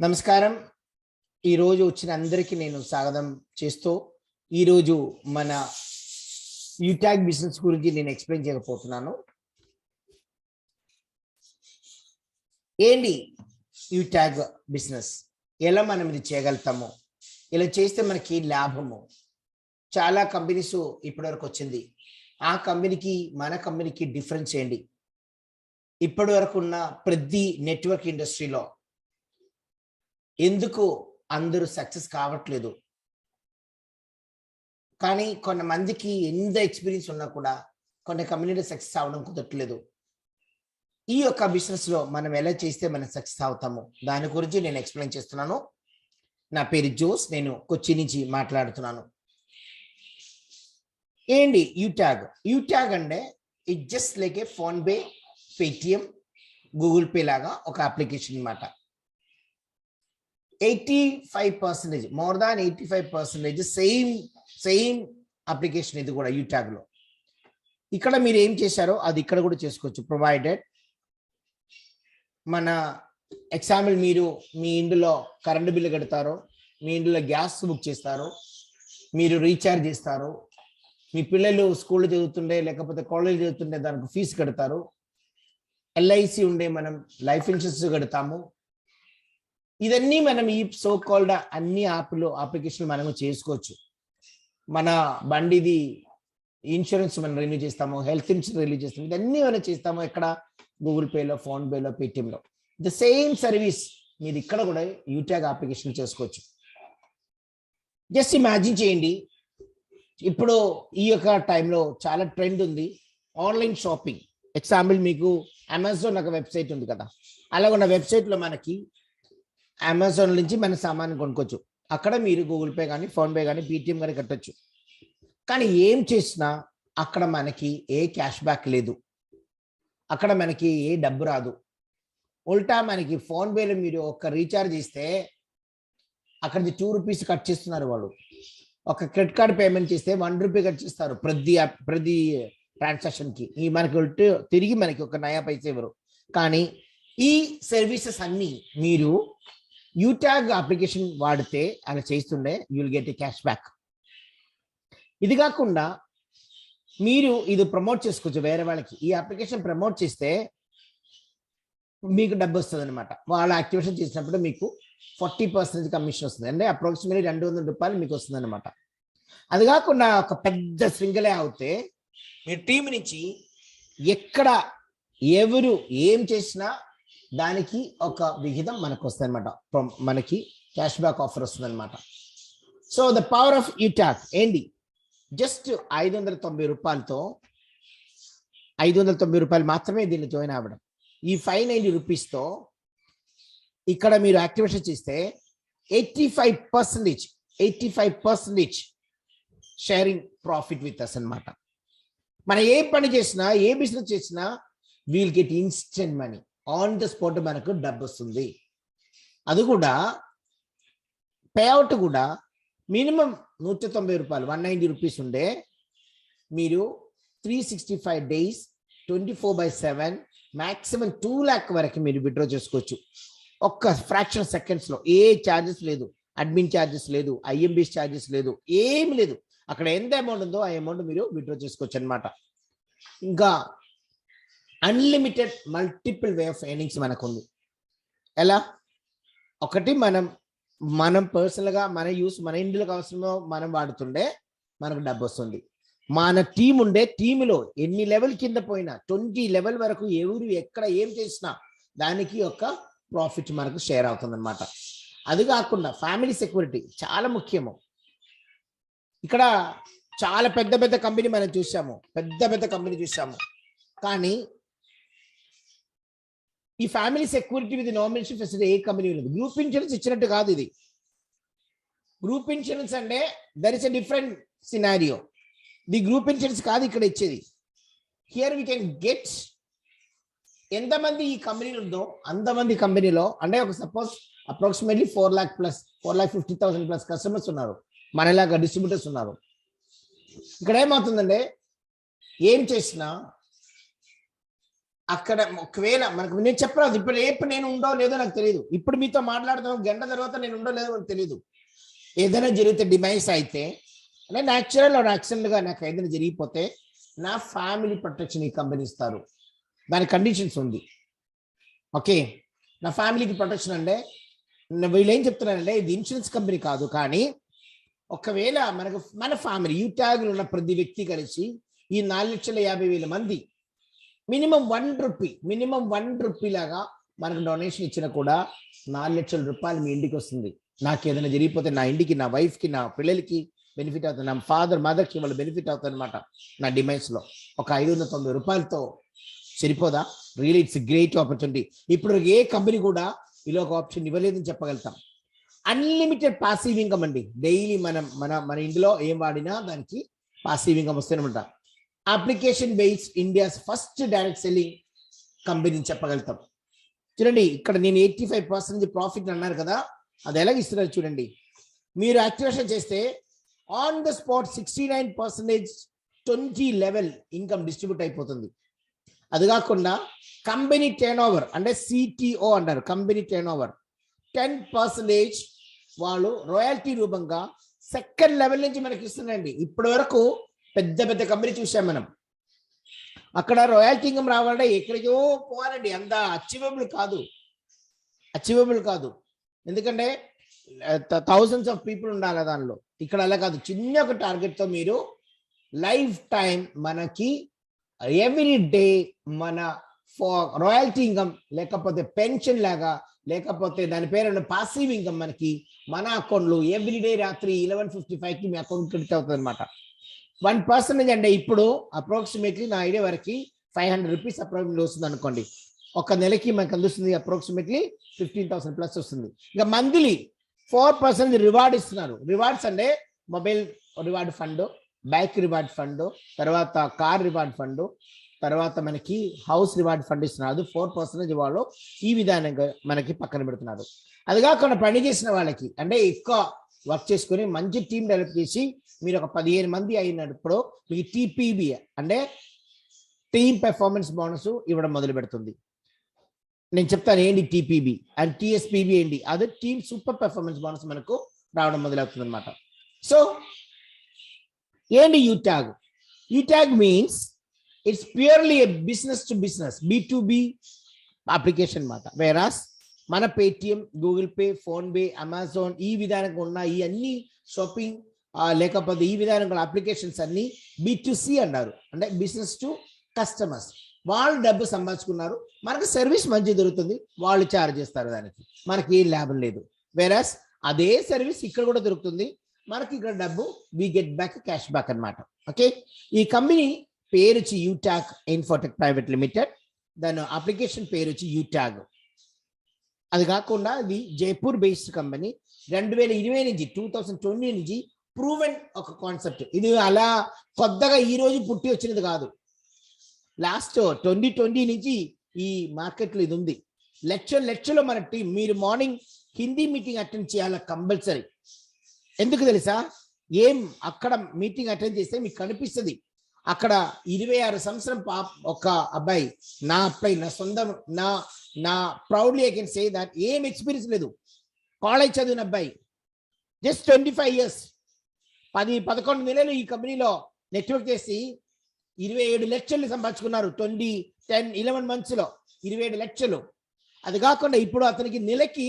నమస్కారం. ఈరోజు వచ్చిన అందరికీ నేను స్వాగతం చేస్తూ ఈరోజు మన యూట్యాగ్ బిజినెస్ గురించి నేను ఎక్స్ప్లెయిన్ చేయకపోతున్నాను. ఏంటి యూట్యాగ్ బిజినెస్, ఎలా మనం ఇది చేయగలుగుతాము, ఇలా చేస్తే మనకి లాభము. చాలా కంపెనీస్ ఇప్పటివరకు వచ్చింది. ఆ కంపెనీకి మన కంపెనీకి డిఫరెన్స్ ఏంటి? ఇప్పటి వరకు ఉన్న ప్రతి నెట్వర్క్ ఇండస్ట్రీలో ఎందుకు అందరూ సక్సెస్ కావట్లేదు? కానీ కొంతమందికి ఎంత ఎక్స్పీరియన్స్ ఉన్నా కూడా కొన్ని కమ్యూనిటీ సక్సెస్ అవ్వడం కుదరట్లేదు. ఈ యొక్క బిజినెస్ లో మనం ఎలా చేస్తే మనం సక్సెస్ అవుతాము, దాని గురించి నేను ఎక్స్ప్లెయిన్ చేస్తున్నాను. నా పేరు జోస్, నేను కొచ్చి నుంచి మాట్లాడుతున్నాను. ఏంటి యూట్యాగ్? యూట్యాగ్ అంటే it just like A phone pay, Paytm, Google pay లాగా ఒక అప్లికేషన్ అన్నమాట. 85%, మోర్ దాన్ 85% సేమ్ అప్లికేషన్ ఇది కూడా యూట్యాగ్ లో. ఇక్కడ మీరు ఏం చేశారో అది ఇక్కడ కూడా చేసుకోవచ్చు. ప్రొవైడెడ్ మన ఎగ్జాంపుల్, మీరు మీ ఇంట్లో కరెంటు బిల్లు కడతారు, మీ ఇంట్లో గ్యాస్ బుక్ చేస్తారు, మీరు రీఛార్జ్ చేస్తారు, మీ పిల్లలు స్కూల్లో చదువుతుండే లేకపోతే కాలేజ్ చదువుతుండే దానికి ఫీజు కడతారు, ఎల్ఐసి ఉండే మనం లైఫ్ ఇన్సూరెన్స్ కడతాము. ఇదన్నీ మనం ఈ సో కాల్డ్ అన్ని అప్లికేషన్లు మనము చేసుకోవచ్చు. మన బండిది ఇన్సూరెన్స్ మనం రెన్యూ చేస్తాము, హెల్త్ ఇన్సూరెన్స్ రెన్యూ చేస్తాము, ఇదన్నీ మనం చేస్తాము. ఎక్కడ? గూగుల్ పేలో, ఫోన్ పేలో, పేటిఎంలో. ద సేమ్ సర్వీస్ మీరు ఇక్కడ కూడా యూట్యాగ్ అప్లికేషన్ చేసుకోవచ్చు. జస్ట్ ఇమాజిన్ చేయండి, ఇప్పుడు ఈ యొక్క టైంలో చాలా ట్రెండ్ ఉంది ఆన్లైన్ షాపింగ్. ఎగ్జాంపుల్, మీకు అమెజాన్ ఒక వెబ్సైట్ ఉంది కదా, అలాగ ఉన్న వెబ్సైట్లో మనకి అమెజాన్ నుంచి మన సామాన్ కొనుక్కోవచ్చు. అక్కడ మీరు గూగుల్ పే కానీ, ఫోన్ పే కానీ, పేటిఎం కానీ కట్టచ్చు. కానీ ఏం చేసినా అక్కడ మనకి ఏ క్యాష్ బ్యాక్ లేదు, అక్కడ మనకి ఏ డబ్బు రాదు. ఉల్టా మనకి ఫోన్ పేలో మీరు ఒక రీఛార్జ్ చేస్తే అక్కడ 2 రూపీస్ కట్ చేస్తున్నారు వాళ్ళు. ఒక క్రెడిట్ కార్డ్ పేమెంట్ చేస్తే 1 రూపీ కట్ చేస్తారు ప్రతి ట్రాన్సాక్షన్కి. ఈ మనకి తిరిగి మనకి ఒక నయా పైసా ఇవ్వరు. కానీ ఈ సర్వీసెస్ అన్నీ మీరు యూట్యాగ్ అప్లికేషన్ వాడితే అలా చేస్తుండే you will get a cash back. ఇది కాకుండా మీరు ఇది ప్రమోట్ చేసుకోవచ్చు వేరే వాళ్ళకి. ఈ అప్లికేషన్ ప్రమోట్ చేస్తే మీకు డబ్బు వస్తుంది అనమాట. వాళ్ళు యాక్టివేషన్ చేసినప్పుడు మీకు 40% కమిషన్ వస్తుంది, అంటే అప్రాక్సిమేట్లీ 200 రూపాయలు మీకు వస్తుంది అనమాట. అది కాకుండా ఒక పెద్ద శృంఖలే అవుతే మీ టీం నుంచి ఎక్కడ ఎవరు ఏం చేసినా దానికి ఒక విహితం మనకు వస్తుంది అనమాట, మనకి క్యాష్ బ్యాక్ ఆఫర్ వస్తుంది అనమాట. సో ద పవర్ ఆఫ్ యూట్యాగ్ ఏంటి? జస్ట్ 590 రూపాయలతో 590 రూపాయలు మాత్రమే దీన్ని జాయిన్ అవ్వడం. ఈ 590 రూపీస్తో ఇక్కడ మీరు యాక్టివేషన్ చేస్తే 85% షేరింగ్ ప్రాఫిట్ విత్ అస్ అనమాట. మనం ఏ పని చేసినా, ఏ బిజినెస్ చేసినా we'll get instant money, on the spot మనకు డబ్బు వస్తుంది. అది కూడా పేఅవుట్ కూడా మినిమం 190 రూపాయలు, 190 రూపీస్ ఉండే మీరు 365 days 24/7 మాక్సిమం 2 lakh వరకు మీరు విత్డ్రా చేసుకోవచ్చు. ఒక్క ఫ్రాక్షన్ సెకండ్స్లో. ఏ ఛార్జెస్ లేదు, అడ్మిన్ ఛార్జెస్ లేదు, ఐఎంబీఎస్ ఛార్జెస్ లేదు, ఏమి లేదు. అక్కడ ఎంత అమౌంట్ ఉందో ఆ అమౌంట్ మీరు విత్డ్రా చేసుకోవచ్చు అనమాట. ఇంకా unlimited multiple way of earnings మనకు ఉంది. ఎలా? ఒకటి మనం పర్సనల్గా మన ఇంటికి అవసరమో మనం వాడుతుండే మనకు డబ్బు వస్తుంది. మన టీం ఉండే టీంలో ఎన్ని లెవెల్ కింద పోయినా 20 లెవెల్ వరకు ఎవరు ఎక్కడ ఏం చేసినా దానికి ఒక ప్రాఫిట్ మనకు షేర్ అవుతుంది అనమాట. అది కాకుండా ఫ్యామిలీ సెక్యూరిటీ చాలా ముఖ్యము. ఇక్కడ చాలా పెద్ద కంపెనీ మనం చూసాము, పెద్ద కంపెనీ చూసాము. కానీ ఈ family security with nomination facility ఏ కంపెనీ లేదు. గ్రూప్ ఇన్సూరెన్స్ ఇచ్చినట్టు కాదు ఇది. గ్రూప్ ఇన్సూరెన్స్ అంటే there is a different scenario. The group insurance కాదు ఇక్కడ ఇచ్చేది. హియర్ వీ కెన్ గెట్ ఎంతమంది ఈ కంపెనీలు ఉందో అంతమంది కంపెనీలో, అంటే ఒక సపోజ్ అప్రాక్సిమేట్లీ 4,50,000+ కస్టమర్స్ ఉన్నారు, మనలాగా డిస్ట్రిబ్యూటర్స్ ఉన్నారు. ఇక్కడ ఏమవుతుందంటే ఏం చేసినా అక్కడ ఒకవేళ మనకు నేను చెప్పరాదు ఇప్పుడు రేపు నేను ఉండో లేదో నాకు తెలియదు. ఇప్పుడు మీతో మాట్లాడుతాను, గంట తర్వాత నేను ఉండో లేదో నాకు తెలియదు. ఏదైనా జరిగితే డిమైస్ అయితే అంటే న్యాచురల్ ఆర్ యాక్సిడెంట్గా నాకు ఏదైనా జరిగిపోతే నా ఫ్యామిలీ ప్రొటెక్షన్ ఈ కంపెనీ ఇస్తారు. దాని కండిషన్స్ ఉంది. ఓకే, నా ఫ్యామిలీకి ప్రొటెక్షన్ అంటే వీళ్ళు ఏం చెప్తున్నారంటే ఇది ఇన్సూరెన్స్ కంపెనీ కాదు, కానీ ఒకవేళ మన ఫ్యామిలీ యూట్యాగ్లో ఉన్న ప్రతి వ్యక్తి కలిసి ఈ 4,50,000 మంది మినిమం ₹1 లాగా మనకు డొనేషన్ ఇచ్చినా కూడా 4 లక్షల రూపాయలు మీ ఇంటికి వస్తుంది. నాకు ఏదైనా జరిగిపోతే నా ఇంటికి, నా వైఫ్కి, నా పిల్లలకి బెనిఫిట్ అవుతుంది, నా ఫాదర్ మదర్కి వాళ్ళు బెనిఫిట్ అవుతుంది అనమాట. నా డిమైన్స్లో ఒక ₹590 సరిపోదా? Really it's great opportunity. ఇప్పుడు ఏ కంపెనీ కూడా ఇలా ఒక ఆప్షన్ ఇవ్వలేదని చెప్పగలుగుతాం. అన్లిమిటెడ్ పాసివ్ ఇన్కమ్ అండి. డైలీ మన ఇందులో ఏం వాడినా దానికి పాసివ్ ఇన్కమ్ వస్తుందన్నమాట. Application based India's first direct selling company చెప్పగలుగుతాం. చూడండి ఇక్కడ నేను 85% ప్రాఫిట్ అన్నారు కదా, అది ఎలాగ ఇస్తున్నారు చూడండి. మీరు యాక్టివేషన్ చేస్తే on the spot 69% 20 level income distribute అయిపోతుంది. అది కాకుండా కంపెనీ టర్న్ ఓవర్ అంటే సిటిఓ అంటారు, కంపెనీ టర్న్ ఓవర్ 10% వాళ్ళు రాయల్టీ రూపంగా సెకండ్ లెవెల్ నుంచి మనకి ఇస్తున్నారండి. ఇప్పటి వరకు పెద్ద పెద్ద కంపెనీ చూసాం మనం, అక్కడ రాయల్టీ ఇన్కమ్ రావాలంటే ఎక్కడికో పోవాలండి. అంత అచీవబుల్ కాదు, ఎందుకంటే థౌజండ్స్ ఆఫ్ పీపుల్ ఉండాలి దానిలో. ఇక్కడ అలా కాదు, చిన్న ఒక టార్గెట్తో మీరు లైఫ్ టైం మనకి ఎవ్రీ డే మన రాయల్టీ ఇన్కమ్ లేకపోతే పెన్షన్ లాగా లేకపోతే దాని పేరు పాసివ్ ఇన్కమ్ మనకి మన అకౌంట్లో ఎవ్రీడే రాత్రి 11:55కి మీ అకౌంట్ క్రెడిట్ అవుతుంది అనమాట. 1% అంటే ఇప్పుడు అప్రాక్సిమేట్లీ నా ఐడియా వరకు ₹500 అప్రాక్సిమేట్లీ వస్తుంది అనుకోండి. ఒక నెలకి మనకు అందుతుంది అప్రాక్సిమేట్లీ 15,000 ప్లస్ వస్తుంది. ఇంకా మంత్లీ 4% రివార్డ్ ఇస్తున్నారు. రివార్డ్స్ అంటే mobile reward fund, bike reward fund, తర్వాత కార్ రివార్డ్ ఫండ్, తర్వాత మనకి హౌస్ రివార్డ్ ఫండ్ ఇస్తున్నారు. అది 4% వాళ్ళు ఈ విధానంగా మనకి పక్కన పెడుతున్నారు. అది కాకుండా పని చేసిన వాళ్ళకి అంటే ఎక్కువ వర్క్ చేసుకొని మంచి టీం డెవలప్ చేసి మీరు ఒక 15 మంది అయినప్పుడు మీకు టీపీబీ అంటే టీమ్ పెర్ఫార్మెన్స్ బోనస్ ఇవ్వడం మొదలు పెడుతుంది. నేను చెప్తాను ఏంటి టీపీబీ అండ్ టీఎస్పీబీ ఏంటి, అదే టీమ్ సూపర్ పెర్ఫార్మెన్స్ బోనస్ మనకు రావడం మొదలవుతుంది అనమాట. సో ఏంటి UTag means it's purely a business to business B2B application అనమాట. వేరాస్ మన Paytm, Google Pay, PhonePe, Amazon ఈ విధానంగా ఉన్న ఈ అన్ని షాపింగ్ లేకపోతే ఈ విధానంగా అప్లికేషన్స్ అన్ని B2C అన్నారు, అంటే బిజినెస్ టు కస్టమర్స్. వాళ్ళు డబ్బు సంపాదించుకున్నారు, మనకు సర్వీస్ మంచి దొరుకుతుంది, వాళ్ళు ఛార్జ్ చేస్తారు, దానికి మనకి ఏం లాభం లేదు. వేరాస్ అదే సర్వీస్ ఇక్కడ కూడా దొరుకుతుంది, మనకి ఇక్కడ డబ్బు we get back cash back అనమాట. ఓకే, ఈ కంపెనీ పేరు వచ్చి యూటాక్ ఇన్ఫోటెక్ ప్రైవేట్ లిమిటెడ్, దాని అప్లికేషన్ పేరు వచ్చి యూటాగ్. అది కాకుండా ఇది జైపూర్ బేస్డ్ కంపెనీ. 2020 నుంచి 2020 నుంచి ప్రూవెన్ ఒక కాన్సెప్ట్. ఇది అలా కొత్తగా ఈ రోజు పుట్టి వచ్చినది కాదు, లాస్ట్ 2020 నుంచి ఈ మార్కెట్లో ఇది ఉంది. లక్షలు మన టీం మీరు మార్నింగ్ హిందీ మీటింగ్ అటెండ్ చేయాలి కంపల్సరీ. ఎందుకు తెలుసా, ఏం అక్కడ మీటింగ్ అటెండ్ చేస్తే మీకు కనిపిస్తుంది అక్కడ 26 సంవత్సరం ఒక అబ్బాయి, నా అబ్బాయి, నా సొంతం, నా proudly I can say that ఏం ఎక్స్పీరియన్స్ లేదు, కాలేజ్ చదివిన అబ్బాయి, జస్ట్ 25 years 11 నెలలు ఈ కంపెనీలో నెట్వర్క్ చేసి 27 లక్షలు సంపాదించుకున్నారు. 11 months లో 27 లక్షలు. అది కాకుండా ఇప్పుడు అతనికి నెలకి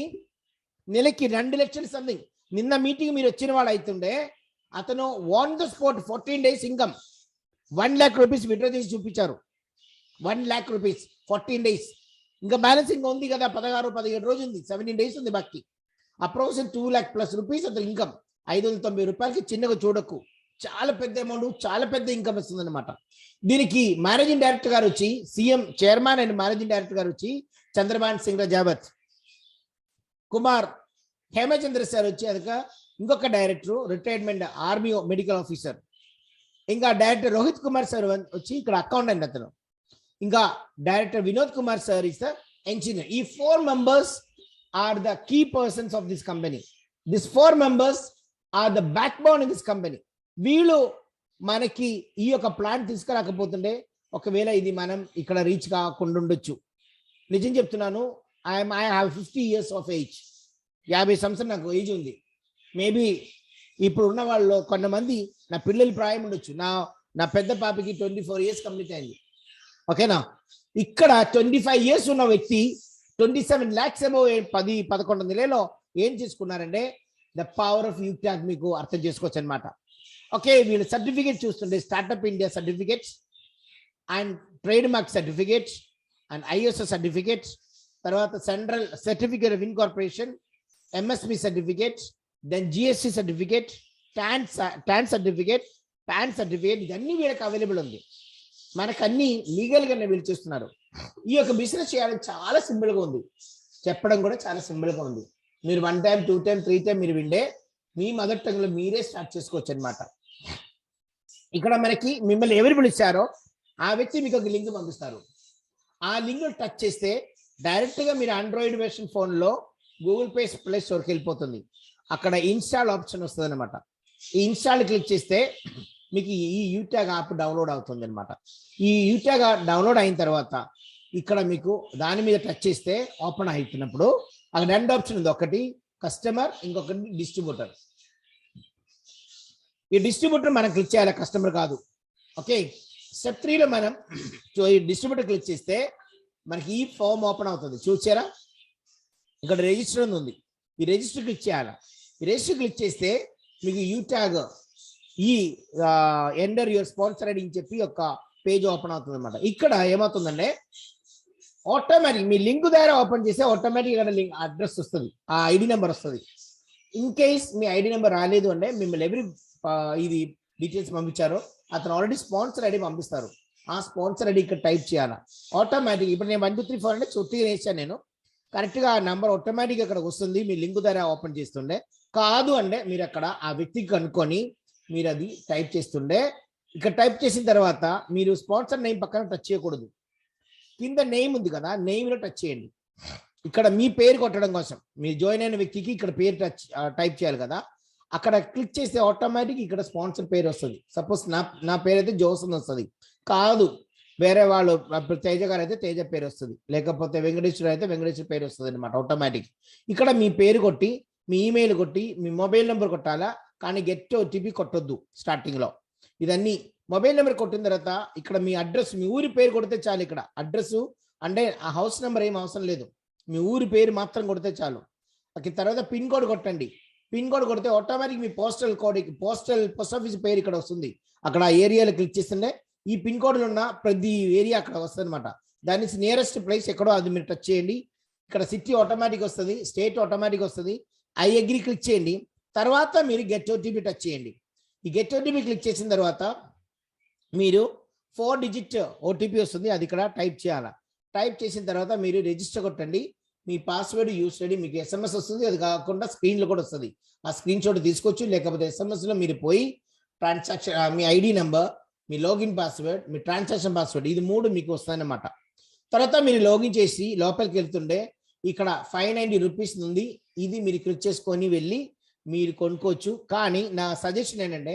2 లక్షలు సంథింగ్. నిన్న మీటింగ్ మీరు వచ్చిన వాడు అవుతుండే అతను on the spot 14 days income ₹1 lakh withdraw చేసి చూపించారు. ₹1 lakh 14 days. ఇంకా బ్యాలెన్సింగ్ ఉంది కదా, 16-17 రోజు ఉంది, 17 days ఉంది బాకీ. అప్రాక్సిమేట్ ₹2 lakh plus అతను ఇన్కమ్. ₹590 చిన్నగా చూడకు, చాలా పెద్ద అమౌంట్, చాలా పెద్ద ఇన్కమ్ వస్తుంది అనమాట. దీనికి మేనేజింగ్ డైరెక్టర్ గారు వచ్చి CM chairman and managing director గారు వచ్చి చంద్రబాన్ సింగ్ రాజావత్, కుమార్ హేమచంద్ర సార్ వచ్చి అదక ఇంకొక director retirement army medical officer, ఇంకా డైరెక్టర్ రోహిత్ కుమార్ సార్ వచ్చి ఇక్కడ అకౌంటెంట్ అతను, ఇంకా director Vinod Kumar sir is the engineer. ఈ 4 members are the key persons of this company. These 4 members are the backbone in this company. వీళ్ళు మనకి ఈ యొక్క ప్లాన్ తీసుకురాకపోతుంటే ఒకవేళ ఇది మనం ఇక్కడ రీచ్ కాకుండా ఉండొచ్చు. నిజం చెప్తున్నాను, I have 50 years of age. 50 సంవత్సరాలు నాకు ఏజ్ ఉంది. మేబీ ఇప్పుడు ఉన్న వాళ్ళు కొంతమంది నా పిల్లలు ప్రాయం ఉండొచ్చు. నా పెద్ద పాపకి 24 years కంప్లీట్ అయింది. ఓకేనా? ఇక్కడ 25 years ఉన్న వ్యక్తి 27 lakhs ఏమో 10-11 నెలలో ఏం చేసుకున్నారంటే ద పవర్ ఆఫ్ యూట్యాగ్ మీకు అర్థం చేసుకోవచ్చు అనమాట. ఓకే, వీళ్ళు సర్టిఫికేట్ చూస్తుంటే startup India certificates and trade mark certificates and ISO certificates, తర్వాత central certificate of incorporation, MSP certificate, then GST certificate, TAN certificate, PAN certificate, ఇదన్నీ వీళ్ళకి అవైలబుల్ ఉంది. మనకు అన్ని లీగల్ గానే వీళ్ళు చేస్తున్నారు. ఈ యొక్క బిజినెస్ చేయాలని చాలా సింపుల్ గా ఉంది, చెప్పడం కూడా చాలా సింపుల్ గా ఉంది. మీరు 1 time 2 time 3 time మీరు విండే మీ మదర్ టంగ్ లో మీరే స్టార్ట్ చేసుకోవచ్చు అనమాట. ఇక్కడ మనకి మిమ్మల్ని ఎవరు పిలిచారో ఆ వ్యక్తి మీకు ఒక లింక్ పంపిస్తారు. ఆ లింక్ టచ్ చేస్తే డైరెక్ట్ గా మీరు ఆండ్రాయిడ్ వెర్షన్ ఫోన్ లో గూగుల్ ప్లే స్టోర్కి వెళ్ళిపోతుంది. అక్కడ ఇన్స్టాల్ ఆప్షన్ వస్తుంది అనమాట. ఈ ఇన్స్టాల్ క్లిక్ చేస్తే మీకు ఈ యూట్యాగ్ యాప్ డౌన్లోడ్ అవుతుంది అనమాట. ఈ యూట్యాగ్ డౌన్లోడ్ అయిన తర్వాత ఇక్కడ మీకు దాని మీద టచ్ చేస్తే ఓపెన్ అవుతున్నప్పుడు అక్కడ 2 ఆప్షన్ ఉంది. ఒకటి కస్టమర్, ఇంకొకటి డిస్ట్రిబ్యూటర్. ఈ డిస్ట్రిబ్యూటర్ మనం క్లిక్ చేయాలి, కస్టమర్ కాదు. ఓకే, స్టెప్ 3లో మనం ఈ డిస్ట్రిబ్యూటర్ క్లిక్ చేస్తే మనకి ఈ ఫామ్ ఓపెన్ అవుతుంది. చూసారా, ఇక్కడ రిజిస్టర్ ఉంది. ఈ రిజిస్టర్ క్లిక్ చేయాలి. ఈ రిజిస్టర్ క్లిక్ చేస్తే మీకు యూట్యాగ్ ఈ ఎంటర్ యువర్ స్పాన్సర్ ఐడి అని చెప్పి ఒక పేజ్ ఓపెన్ అవుతుంది అనమాట. ఇక్కడ ఏమవుతుందంటే ఆటోమేటిక్ మీ లింక్ ద్వారా ఓపెన్ చేస్తే ఆటోమేటిక్ ఇక్కడ లింక్ అడ్రస్ వస్తుంది, ఆ ఐడి నెంబర్ వస్తుంది. In case me ID number రాలేదు అంటే మిమ్మల్ని ఎవరి ఇది డీటెయిల్స్ పంపించారో అతను ఆల్రెడీ స్పాన్సర్ ఐడి పంపిస్తారు. ఆ స్పాన్సర్ ఐడి ఇక్కడ టైప్ చేయాలి ఆటోమేటిక్. ఇప్పుడు నేను 1 2 3 4 అంటే చుట్టూ వేసాను నేను, కరెక్ట్గా ఆ నెంబర్ ఆటోమేటిక్ అక్కడ వస్తుంది. మీ లింక్ ద్వారా ఓపెన్ చేస్తుండే కాదు అంటే మీరు అక్కడ ఆ వ్యక్తికి కనుక్కొని మీరు అది టైప్ చేస్తుండే. ఇక్కడ టైప్ చేసిన తర్వాత మీరు స్పాన్సర్ నేమ్ పక్కన టచ్ చేయకూడదు, కింద నేమ్ ఉంది కదా, నేమ్లో టచ్ చేయండి. ఇక్కడ మీ పేరు కొట్టడం కోసం మీరు జాయిన్ అయిన వ్యక్తికి ఇక్కడ పేరు టైప్ చేయాలి కదా, అక్కడ క్లిక్ చేస్తే ఆటోమేటిక్ ఇక్కడ స్పాన్సర్ పేరు వస్తుంది. సపోజ్ నా పేరు అయితే జోసన్ వస్తుంది, కాదు వేరే వాళ్ళు తేజ గారు అయితే తేజ పేరు వస్తుంది, లేకపోతే వెంకటేశ్వర అయితే వెంకటేశ్వర పేరు వస్తుంది అనమాట ఆటోమేటిక్. ఇక్కడ మీ పేరు కొట్టి మీ ఈమెయిల్ కొట్టి మీ మొబైల్ నెంబర్ కొట్టాలా, కానీ గెట్ ఓటీపీ కొట్టొద్దు స్టార్టింగ్ లో. ఇదన్నీ మొబైల్ నెంబర్ కొట్టిన తర్వాత ఇక్కడ మీ అడ్రస్, మీ ఊరి పేరు కొడితే చాలు. ఇక్కడ అడ్రస్ అంటే ఆ హౌస్ నెంబర్ ఏం అవసరం లేదు, మీ ఊరి పేరు మాత్రం కొడితే చాలు. తర్వాత పిన్ కోడ్ కొట్టండి. పిన్ కోడ్ కొడితే ఆటోమేటిక్ మీ పోస్ట్ ఆఫీస్ పేరు ఇక్కడ వస్తుంది. అక్కడ ఆ ఏరియాలో క్లిక్ చేస్తుంటే ఈ పిన్ కోడ్లు ఉన్న ప్రతి ఏరియా అక్కడ వస్తుంది అనమాట. దాని నుంచి నియరెస్ట్ ప్లేస్ ఎక్కడో అది మీరు టచ్ చేయండి. ఇక్కడ సిటీ ఆటోమేటిక్ వస్తుంది, స్టేట్ ఆటోమేటిక్ వస్తుంది. ఐ అగ్రీ క్లిక్ చేయండి. తర్వాత మీరు గెట్ ఓటీపీ టచ్ చేయండి. ఈ గెట్ ఓటీపీ క్లిక్ చేసిన తర్వాత మీరు 4 digit ఓటీపీ వస్తుంది, అది ఇక్కడ టైప్ చేయాలి. టైప్ చేసిన తర్వాత మీరు రిజిస్టర్ కొట్టండి. మీ పాస్వర్డ్ యూస్ చేయండి. మీకు SMS వస్తుంది, అది కాకుండా స్క్రీన్లో కూడా వస్తుంది. ఆ స్క్రీన్ షాట్ తీసుకోవచ్చు, లేకపోతే SMS లో మీరు పోయి ట్రాన్సాక్షన్, మీ ఐడి నెంబర్, మీ లాగిన్ పాస్వర్డ్, మీ ట్రాన్సాక్షన్ పాస్వర్డ్, ఇది 3 మీకు వస్తాయన్నమాట. తర్వాత మీరు లాగిన్ చేసి లోపలికి వెళ్తుండే ఇక్కడ 590 రూపీస్ ఉంది, ఇది మీరు క్లిక్ చేసుకొని వెళ్ళి మీరు కొనుక్కోవచ్చు. కానీ నా సజెషన్ ఏంటంటే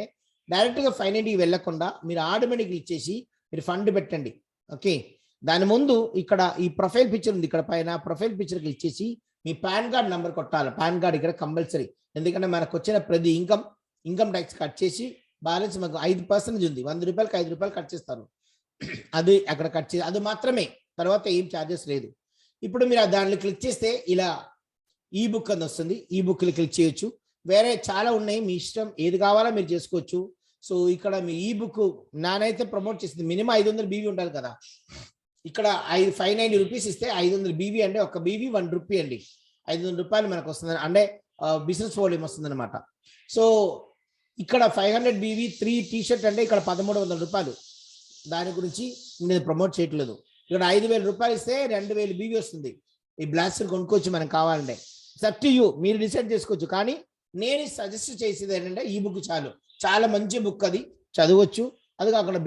డైరెక్ట్గా 590 వెళ్ళకుండా మీరు ఆటోమేటిక్ క్లిక్ చేసి మీరు ఫండ్ పెట్టండి. ఓకే, దాని ముందు ఇక్కడ ఈ ప్రొఫైల్ పిక్చర్ ఉంది, ఇక్కడ పైన ప్రొఫైల్ పిక్చర్ క్లిక్ చేసి మీ పాన్ కార్డ్ నెంబర్ కొట్టాలి. పాన్ కార్డ్ ఇక్కడ కంపల్సరీ, ఎందుకంటే మనకు వచ్చిన ప్రతి ఇన్కమ్ ట్యాక్స్ కట్ చేసి బ్యాలెన్స్ మాకు 5% ఉంది. 100 రూపాయలకి 5 రూపాయలు కట్ చేస్తారు, అది అక్కడ కట్ చేసి అది మాత్రమే, తర్వాత ఏం ఛార్జెస్ లేదు. ఇప్పుడు మీరు దాన్ని క్లిక్ చేస్తే ఇలా ఈ బుక్ అని వస్తుంది. ఈ బుక్లు క్లిక్ చేయొచ్చు. వేరే చాలా ఉన్నాయి, మీ ఇష్టం ఏది కావాలో మీరు చేసుకోవచ్చు. సో ఇక్కడ మీ ఈ బుక్ నానైతే ప్రమోట్ చేసింది మినిమం 500 BB ఉండాలి కదా. ఇక్కడ 590 రూపీస్ ఇస్తే 500 BB అంటే ఒక BB 1 రూపీ అండి. 500 రూపాయలు మనకు వస్తుంది, అంటే బిజినెస్ వాల్యూమ్ వస్తుంది అనమాట. సో ఇక్కడ 500 BB 3 T-షర్ట్ అంటే ఇక్కడ 1300 రూపాయలు. దాని గురించి నేను ప్రమోట్ చేయట్లేదు. ఇక్కడ 5000 రూపాయలు ఇస్తే 2000 BB వస్తుంది. ఈ బ్లాస్టర్ కొనుక్కోవచ్చు మనం కావాలంటే. సబ్ టు యూ, మీరు డిసైడ్ చేసుకోవచ్చు. కానీ నేను సజెస్ట్ చేసేది ఏంటంటే ఈ బుక్ చాలు, చాలా మంచి బుక్, అది చదవచ్చు. అది కాకుండా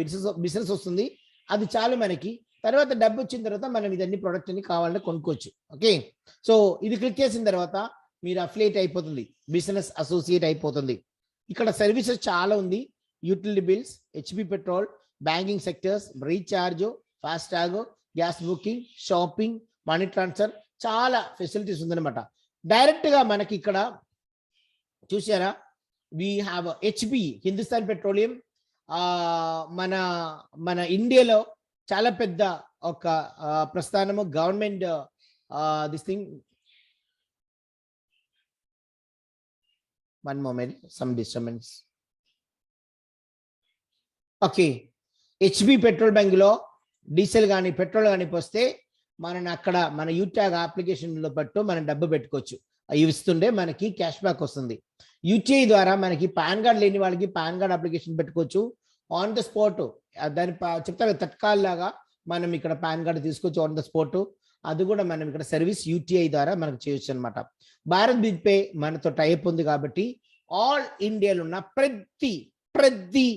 బిజినెస్ వస్తుంది, అది చాలు మనకి. తర్వాత డబ్బు వచ్చిన తర్వాత మనం ఇదన్నీ ప్రొడక్ట్ అన్ని కావాలంటే కొనుక్కోవచ్చు. ఓకే, సో ఇది క్లిక్ చేసిన తర్వాత మీరు అఫిలియేట్ అయిపోతుంది, బిజినెస్ అసోసియేట్ అయిపోతుంది. ఇక్కడ సర్వీసెస్ చాలా ఉంది, utility bills, HP petrol, banking sectors, recharge, FASTag, gas booking, shopping, money transfer, చాలా ఫెసిలిటీస్ ఉందన్నమాట. డైరెక్ట్ గా మనకి ఇక్కడ చూసారా, we have HP, Hindustan Petroleum. మన మన ఇండియాలో చాలా పెద్ద ఒక ప్రస్థానము, government this thing. One moment, some disturbance. Okay, HP petrol bunk లో డీజిల్ కానీ పెట్రోల్ కానీ పోస్తే మనం అక్కడ మన యూట్యాగ్ అప్లికేషన్ లో పట్టు మనం డబ్బు పెట్టుకోవచ్చు. అవి ఇస్తుండే మనకి క్యాష్ బ్యాక్ వస్తుంది. యూటీఐ ద్వారా మనకి పాన్ కార్డ్ లేని వాళ్ళకి పాన్ కార్డ్ అప్లికేషన్ పెట్టుకోవచ్చు ఆన్ ద స్పాట్. దాని చెప్తా తత్కాల్ లాగా మనం ఇక్కడ పాన్ కార్డు తీసుకోవచ్చు ఆన్ ద స్పాట్. అది కూడా మనం ఇక్కడ సర్వీస్ యూటీఐ ద్వారా మనకు చేయొచ్చు అనమాట. భారత్ బిల్ పే మనతో టైప్ ఉంది కాబట్టి ఆల్ ఇండియాలో ఉన్న ప్రతి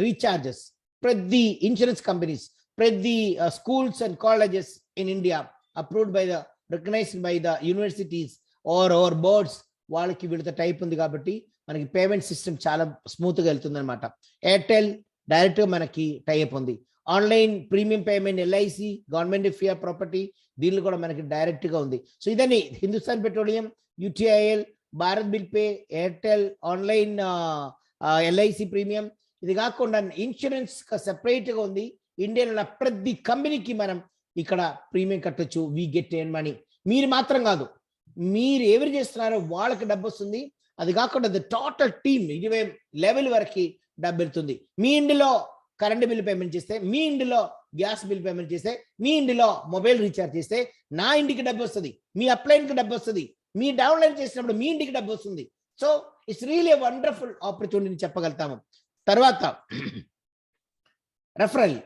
రీఛార్జెస్, ప్రతి ఇన్సూరెన్స్ కంపెనీస్, ప్రతి schools and colleges in India approved by the recognized by the universities or boards, వాళ్ళకి వీళ్ళతో టైప్ ఉంది కాబట్టి మనకి పేమెంట్ సిస్టమ్ చాలా స్మూత్ గా వెళ్తుంది అనమాట. ఎయిర్టెల్ డైరెక్ట్ గా మనకి టైప్ ఉంది. Online premium payment, LIC, government of India property, దీనిలో కూడా మనకి డైరెక్ట్ గా ఉంది. సో ఇదని Hindustan Petroleum, UTIL, Bharat bill pay, Airtel, online LIC premium. ఇది కాకుండా ఇన్సూరెన్స్ సెపరేట్ గా ఉంది. ఇండియాలో ఉన్న ప్రతి కంపెనీకి మనం ఇక్కడ ప్రీమియం కట్టొచ్చు. We get earn money. మీరు మాత్రం కాదు, మీరు ఎవరు చేస్తున్నారో వాళ్ళకి డబ్బు వస్తుంది. అది కాకుండా టోటల్ టీమ్ 20 లెవెల్ వరకు డబ్బు వెళ్తుంది. మీ ఇంటిలో కరెంట్ బిల్ పేమెంట్ చేస్తే, మీ ఇంటిలో గ్యాస్ బిల్ పేమెంట్ చేస్తే, మీ ఇంటిలో మొబైల్ రీఛార్జ్ చేస్తే నా ఇంటికి డబ్బు వస్తుంది, మీ అప్లైన్కి డబ్బు వస్తుంది, మీ డౌన్లోడ్ చేసినప్పుడు మీ ఇంటికి డబ్బు వస్తుంది. So it's really wonderful opportunity చెప్పగలుగుతాము. తర్వాత రెఫరల్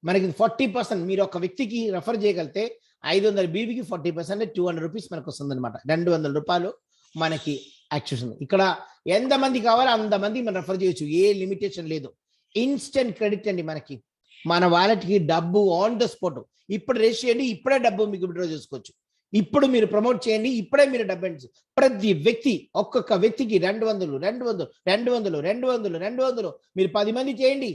మనకి 40%. మీరు ఒక వ్యక్తికి రెఫర్ చేయగలిగితే 500 బీబీకి 40% 200 రూపీస్ మనకు వస్తుంది అనమాట. 200 రూపాయలు మనకి యాక్సెస్ ఉంది. ఇక్కడ ఎంతమంది కావాలో అంతమంది మనం రెఫర్ చేయొచ్చు, ఏ లిమిటేషన్ లేదు. ఇన్స్టెంట్ క్రెడిట్ అండి, మనకి మన వాలెట్కి డబ్బు ఆన్ ద స్పాట్. ఇప్పుడు రేస్ చేయండి, ఇప్పుడే డబ్బు మీకు విత్డ్రా చేసుకోవచ్చు. ఇప్పుడు మీరు ప్రమోట్ చేయండి, ఇప్పుడే మీరు డబ్బు. ప్రతి వ్యక్తి, ఒక్కొక్క వ్యక్తికి 200 మీరు 10 మంది చేయండి,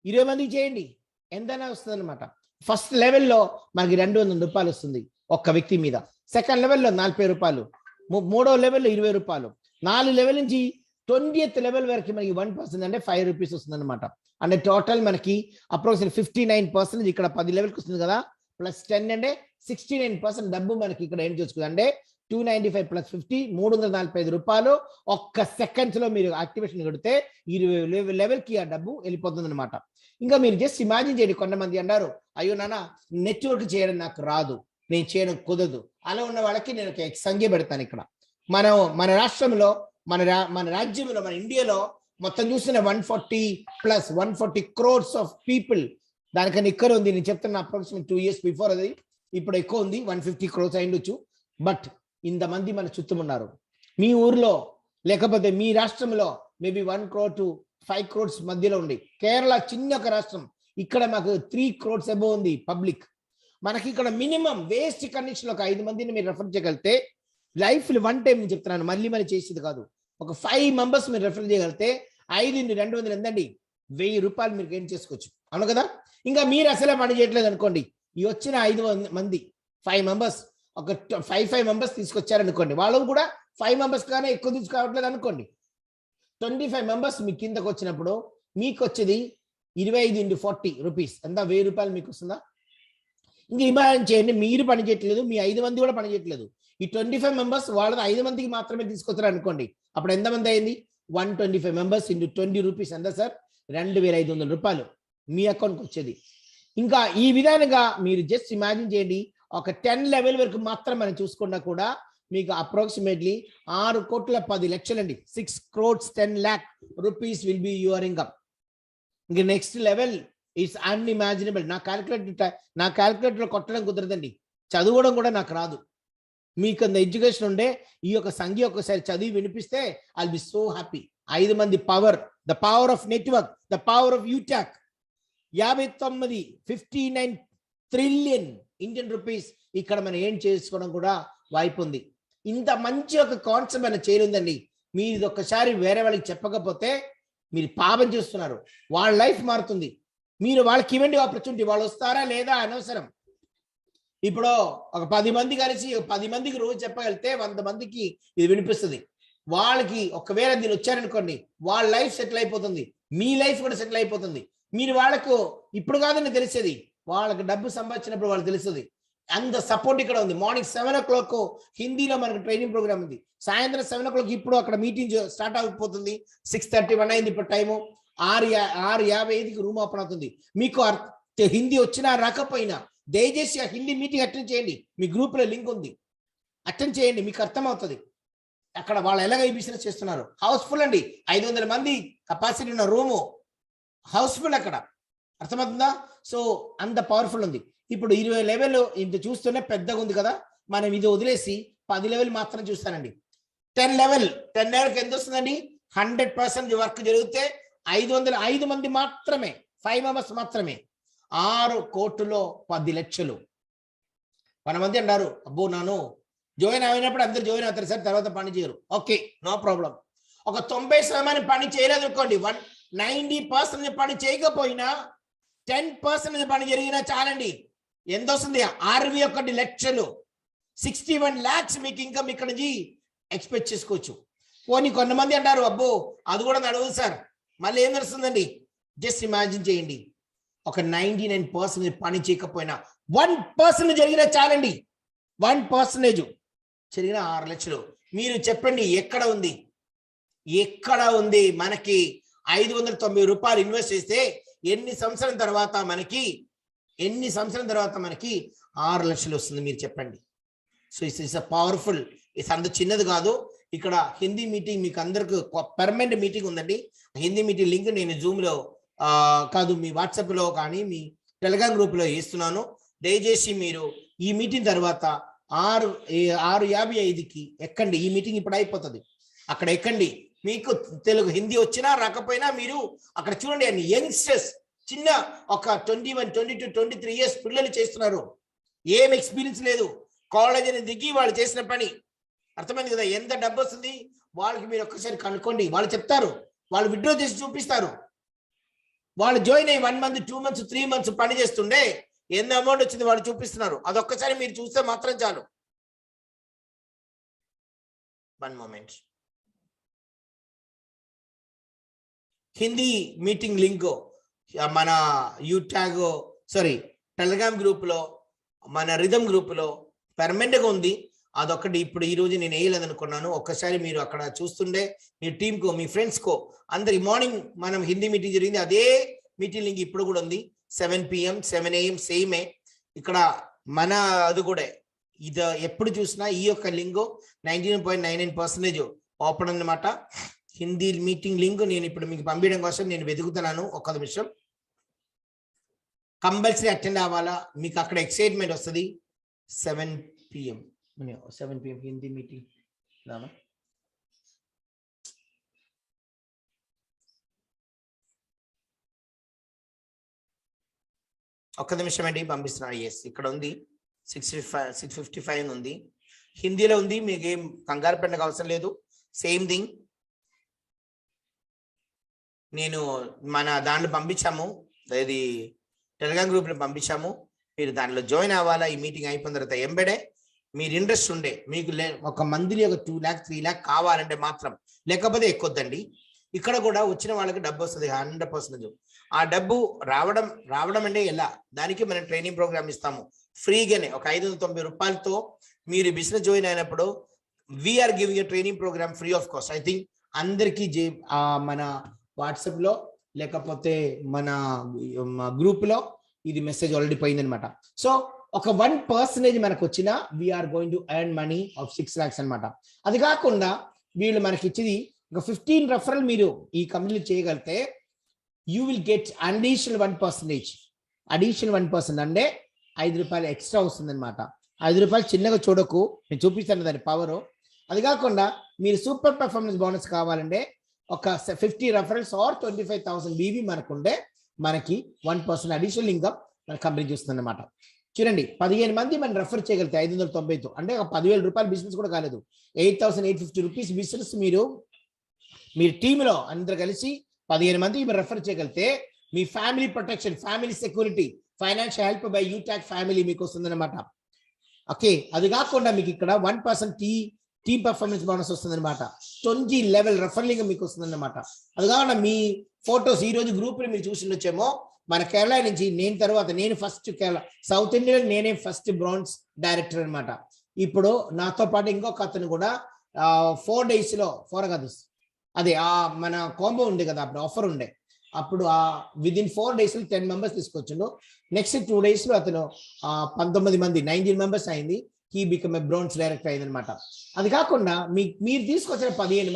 20 మందికి చేయండి, ఎంతైనా వస్తుంది అనమాట. ఫస్ట్ లెవెల్లో మనకి 200 రూపాయలు వస్తుంది ఒక్క వ్యక్తి మీద. సెకండ్ లెవెల్లో 40 రూపాయలు, మూడో లెవెల్లో 20 రూపాయలు, 4 లెవెల్ నుంచి 20th లెవెల్ వరకు మనకి 1% అంటే 5 రూపీస్ వస్తుంది అనమాట. అంటే టోటల్ మనకి అప్రోక్సిమేట్ 59% ఇక్కడ 10 లెవెల్కి వస్తుంది కదా, ప్లస్ 10 అంటే 69% డబ్బు మనకి ఇక్కడ ఏం చేసుకుంది అంటే 295 ప్లస్ 50 345 రూపాయలు ఒక్క సెకండ్స్ లో మీరు యాక్టివేషన్ కొడితే 20 లెవెల్కి ఆ డబ్బు వెళ్ళిపోతుంది అనమాట. ఇంకా మీరు జస్ట్ ఇమాజిన్ చేయండి. కొంతమంది అన్నారు, అయ్యో నాన్న నెట్వర్క్ చేయడం నాకు రాదు, నేను చేయడం కుదరదు. అలా ఉన్న వాళ్ళకి నేను ఒక సంఖ్య పెడతాను. ఇక్కడ మన రాష్ట్రంలో, మన రాజ్యంలో, మన ఇండియాలో మొత్తం చూసిన 140 crores ఆఫ్ పీపుల్. దానికన్నా ఇక్కడ ఉంది, నేను చెప్తున్నా అప్రాక్సిమేట్ 2 years బిఫోర్. అది ఇప్పుడు ఎక్కువ ఉంది, 150 crores అయిండొచ్చు. బట్ ఇంతమంది మన చుట్టూ ఉన్నారు. మీ ఊర్లో లేకపోతే మీ రాష్ట్రంలో మేబీ 1 crore to 5 crores మధ్యలో ఉంది. కేరళ చిన్న ఒక రాష్ట్రం, ఇక్కడ మాకు 3 crores అబోవ్ ఉంది పబ్లిక్. మనకి ఇక్కడ మినిమం వేస్ట్ కండిషన్ ఒక 5 మందిని మీరు రెఫర్ చేయగలిగితే, లైఫ్ వన్ టైం నేను చెప్తున్నాను, మళ్ళీ చేసేది కాదు, ఒక 5 మెంబర్స్ మీరు రెఫర్ చేయగలిగితే 5 into 200 ఎంతండి, 1000 రూపాయలు మీరు గెయిన్ చేసుకోవచ్చు. అవును కదా. ఇంకా మీరు అసలే పని చేయట్లేదు అనుకోండి, ఈ వచ్చిన 5 మంది 5 మెంబర్స్ ఒక 5 మెంబర్స్ తీసుకొచ్చారనుకోండి, వాళ్ళు కూడా 5 మెంబర్స్ కానీ ఎక్కువ తీసుకోవట్లేదు అనుకోండి, 25 మెంబర్స్ మీ కిందకు వచ్చినప్పుడు మీకు వచ్చేది 25 into 40 రూపీస్, ఎంత 1000 రూపాయలు మీకు వస్తుందా? ఇంకా ఇమాజిన్ చేయండి, మీరు పని చేయట్లేదు, మీ 5 మంది కూడా పని చేయట్లేదు, ఈ 25 మెంబర్స్ వాళ్ళని 5 మందికి మాత్రమే తీసుకొచ్చారు అనుకోండి, అప్పుడు ఎంతమంది అయింది? 125 మెంబర్స్ ఇంటూ 20 రూపీస్ ఎంత సార్? 2500 రూపాయలు మీ అకౌంట్కి వచ్చేది. ఇంకా ఈ విధానంగా మీరు జస్ట్ ఇమాజిన్ చేయండి, ఒక 10 లెవెల్ వరకు మాత్రం మనం చూసుకున్నా కూడా మీకు అప్రాక్సిమేట్లీ 6 కోట్ల 10 లక్షలు అండి, 6 crores 10 lakh rupees will be your income. ఇంక నెక్స్ట్ లెవెల్ ఇట్స్ అన్ఇమాజినబుల్. నా క్యాలిక్యులేటర్ కొట్టడం కుదరదండి, చదవడం కూడా నాకు రాదు. మీకు అంత ఎడ్యుకేషన్ ఉండే ఈ యొక్క సంఖ్య ఒకసారి చదివి వినిపిస్తే ఐల్ బి సో హ్యాపీ. 5 మంది power, the power of network, the power of UTalk. 59 trillion Indian rupees ఇక్కడ మనం ఏం చేసుకోవడం కూడా వాய்ப்பு ఉంది. ఇంత మంచి ఒక కాన్సెప్ట్ మన చేయనుందండి. మీరు ఇది ఒక్కసారి వేరే వాళ్ళకి చెప్పకపోతే మీరు పాపం చేస్తున్నారు, వాళ్ళ లైఫ్ మారుతుంది. మీరు వాళ్ళకి ఇవ్వండి ఆపర్చునిటీ, వాళ్ళు వస్తారా లేదా అనవసరం. ఇప్పుడు ఒక 10 మంది కలిసి 10 మందికి రోజు చెప్పగలిగితే 100 మందికి ఇది వినిపిస్తుంది. వాళ్ళకి ఒకవేళ దీని వచ్చారనుకోండి, వాళ్ళ లైఫ్ సెటిల్ అయిపోతుంది, మీ లైఫ్ కూడా సెటిల్ అయిపోతుంది. మీరు వాళ్ళకు ఇప్పుడు కాదని తెలిసేది, వాళ్ళకి డబ్బు సంపాదించినప్పుడు వాళ్ళకి తెలుస్తుంది. అంత సపోర్ట్ ఇక్కడ ఉంది. మార్నింగ్ 7 o'clock హిందీలో మనకు ట్రైనింగ్ ప్రోగ్రామ్ ఉంది. సాయంత్రం 7 o'clock ఇప్పుడు అక్కడ మీటింగ్ స్టార్ట్ అయిపోతుంది. 6:31 అయింది ఇప్పుడు టైము. 6:55కి రూమ్ ఓపెన్ అవుతుంది. మీకు హిందీ వచ్చినా రాకపోయినా దయచేసి ఆ హిందీ మీటింగ్ అటెండ్ చేయండి. మీ గ్రూప్లో లింక్ ఉంది, అటెండ్ చేయండి, మీకు అర్థమవుతుంది అక్కడ వాళ్ళు ఎలాగ ఈ బిజినెస్ చేస్తున్నారు. హౌస్ఫుల్ అండి, 500 మంది కెపాసిటీ ఉన్న రూము, హౌస్ఫుల్ అక్కడ. అర్థమవుతుందా? సో అంత పవర్ఫుల్ ఉంది. ఇప్పుడు 20 లెవెల్ ఇంత చూస్తూనే పెద్దగా ఉంది కదా, మనం ఇది వదిలేసి 10 లెవెల్ మాత్రం చూస్తానండి. 10 లెవెల్కి ఎంత వస్తుందండి? 100% వర్క్ జరిగితే 505 మంది మాత్రమే, 5 మెంబర్స్ మాత్రమే, 6 కోట్లలో 10 లక్షలు. 1 మంది అంటారు, అబ్బో నాను జాయిన్ అయినప్పుడు అందరు జాయిన్ అవుతారు సార్, తర్వాత పని చేయరు. Okay, no problem. ఒక 90% పని చేయలేదు అనుకోండి, 90% పని చేయకపోయినా 10% పని జరిగినా చాలండి. ఎంత వస్తుంది? 61 లక్షలు, 61 lakhs మీకు ఇన్కమ్ ఇక్కడ నుంచి ఎక్స్పెక్ట్ చేసుకోవచ్చు. పోనీ కొంతమంది అంటారు, అబ్బో అది కూడా నడవదు సార్, మళ్ళీ ఏం నడుస్తుందండి? జస్ట్ ఇమాజిన్ చేయండి, ఒక 99% పని చేయకపోయినా 1% జరిగినా చాలండి. 1% జరిగిన 6 లక్షలు. మీరు చెప్పండి ఎక్కడ ఉంది? ఎక్కడ ఉంది? మనకి 590 రూపాయలు ఇన్వెస్ట్ చేస్తే ఎన్ని సంవత్సరం తర్వాత మనకి 6 లక్షలు వస్తుంది? మీరు చెప్పండి. So it's powerful. ఇది అంత చిన్నది కాదు. ఇక్కడ హిందీ మీటింగ్ మీకు అందరికి పర్మనెంట్ మీటింగ్ ఉందండి. హిందీ మీటింగ్ లింక్ నేను జూమ్లో కాదు, మీ వాట్సాప్లో కానీ మీ టెలిగ్రామ్ గ్రూప్లో వేస్తున్నాను. దయచేసి మీరు ఈ మీటింగ్ తర్వాత 6:55కి ఎక్కండి. ఈ మీటింగ్ ఇప్పుడు అయిపోతుంది, అక్కడ ఎక్కండి. మీకు తెలుగు హిందీ వచ్చినా రాకపోయినా మీరు అక్కడ చూడండి. అన్ని యంగ్స్టర్స్, చిన్న ఒక 21, 22, 23 years పిల్లలు చేస్తున్నారు. ఏం ఎక్స్పీరియన్స్ లేదు, కాలేజ్ అని దిగి వాళ్ళు చేసిన పని. అర్థమైంది కదా? ఎంత డబ్బు వస్తుంది వాళ్ళకి మీరు ఒక్కసారి కనుక్కోండి. వాళ్ళు చెప్తారు, వాళ్ళు విత్డ్రా చేసి చూపిస్తారు. వాళ్ళు జాయిన్ అయ్యి 1 month, 2 months, 3 months పని చేస్తుండే ఎంత అమౌంట్ వచ్చింది వాళ్ళు చూపిస్తున్నారు. అదొక్కసారి మీరు చూస్తే మాత్రం చాలు. 1 moment. హిందీ మీటింగ్ లింక్ మన టెలిగ్రామ్ గ్రూప్లో, మన రిథమ్ గ్రూప్లో పర్మనెంట్గా ఉంది. అదొకటి ఇప్పుడు ఈ రోజు నేను వేయలేదనుకున్నాను. ఒక్కసారి మీరు అక్కడ చూస్తుండే మీ టీంకో, మీ ఫ్రెండ్స్కో అందరి మార్నింగ్ మనం హిందీ మీటింగ్ జరిగింది, అదే మీటింగ్ లింక్ ఇప్పుడు కూడా ఉంది. 7 PM, 7 AM సేమే. ఇక్కడ మన అది కూడా ఇది ఎప్పుడు చూసినా ఈ యొక్క లింక్ 99.99% ఓపెన్ అన్నమాట. హిందీ మీటింగ్ లింక్ నేను ఇప్పుడు మీకు పంపించడం కోసం నేను వెతుకుతున్నాను. ఒక్క నిమిషం. కంపల్సరీ అటెండ్ అవ్వాలా, మీకు అక్కడ ఎక్సైట్మెంట్ వస్తుంది. 7 PM హిందీ మీటింగ్. ఒక్క నిమిషం అండి, పంపిస్తున్నాను. ఎస్, ఇక్కడ ఉంది. 655 ఉంది, హిందీలో ఉంది. మీకు ఏం కంగారు పెట్టడానికి అవసరం లేదు. సేమ్ థింగ్ నేను మన దాంట్లో పంపించాము, ఇది టెలిగ్రామ్ గ్రూప్లో పంపించాము. మీరు దాంట్లో జాయిన్ అవ్వాలా. ఈ మీటింగ్ అయిపోయిన తర్వాత ఎంబడే మీరు ఇంట్రెస్ట్ ఉండే, మీకు ఒక మంత్లీ ఒక 2 lakh 3 lakh కావాలంటే మాత్రం, లేకపోతే ఎక్కొద్దండి. ఇక్కడ కూడా వచ్చిన వాళ్ళకి డబ్బు వస్తుంది 100%. ఆ డబ్బు రావడం అంటే ఎలా? దానికి మనం ట్రైనింగ్ ప్రోగ్రామ్ ఇస్తాము ఫ్రీగానే. ఒక 590 రూపాయలతో మీరు బిజినెస్ జాయిన్ అయినప్పుడు we're giving a training program free of cost. I think అందరికీ మన వాట్సాప్లో లేకపోతే మన గ్రూప్లో ఇది మెసేజ్ ఆల్రెడీ పోయిందనమాట. సో ఒక 1% మనకు వచ్చిన we're going to earn money of 6 lakhs అనమాట. అది కాకుండా వీళ్ళు మనకి ఇచ్చేది ఒక 15 రెఫరల్ మీరు ఈ కంపెనీ చేయగలిగితే you will get additional 1%. Additional 1% అంటే 5 రూపాయలు ఎక్స్ట్రా వస్తుంది అనమాట. 5 రూపాయలు చిన్నగా చూడకు, నేను చూపిస్తాను దాని పవర్. అది కాకుండా మీరు సూపర్ పర్ఫార్మెన్స్ బోనస్ కావాలంటే ఒక 50 రెఫరల్స్ ఆర్ 25,000 BV మనకుండే మనకి 1% అడిషనల్ ఇన్కమ్ మన కంపెనీ చూస్తుంది అనమాట. చూడండి, 15 మంది మనం రెఫర్ చేయగలిగితే 590తో అంటే ఒక 10,000 రూపాయల బిజినెస్ కూడా కాలేదు. 8,850 రూపీస్ బిజినెస్ మీరు టీంలో అందరు కలిసి 15 మంది మీరు రెఫర్ చేయగలిగితే మీ family protection, family security, financial help by UTalk family మీకు వస్తుందన్నమాట. ఓకే, అది కాకుండా మీకు ఇక్కడ 1% టీమ్ పర్ఫార్మెన్స్ బోనస్ వస్తుందన్నమాట. 20 లెవెల్ రెఫరలింగ్ మీకు వస్తుందన్నమాట. అది కాకుండా మీ ఫొటోస్ ఈ రోజు గ్రూప్ మీరు చూసి ఉండొచ్చేమో, మన కేరళ నుంచి నేను ఫస్ట్ కేరళ సౌత్ ఇండియాలో నేనే ఫస్ట్ బ్రాంజ్ డైరెక్టర్ అనమాట. ఇప్పుడు నాతో పాటు ఇంకొక అతను కూడా 4 days లో 4 కాదు అదే మన కాంబో ఉండే కదా, అప్పుడు ఆఫర్ ఉండే, అప్పుడు విదిన్ 4 days 10 members తీసుకొచ్చిండు. నెక్స్ట్ 2 days లో అతను 19 మంది 19 members అయింది. He become a bronze director అయింది అనమాట. అది కాకుండా మీరు తీసుకొచ్చిన 15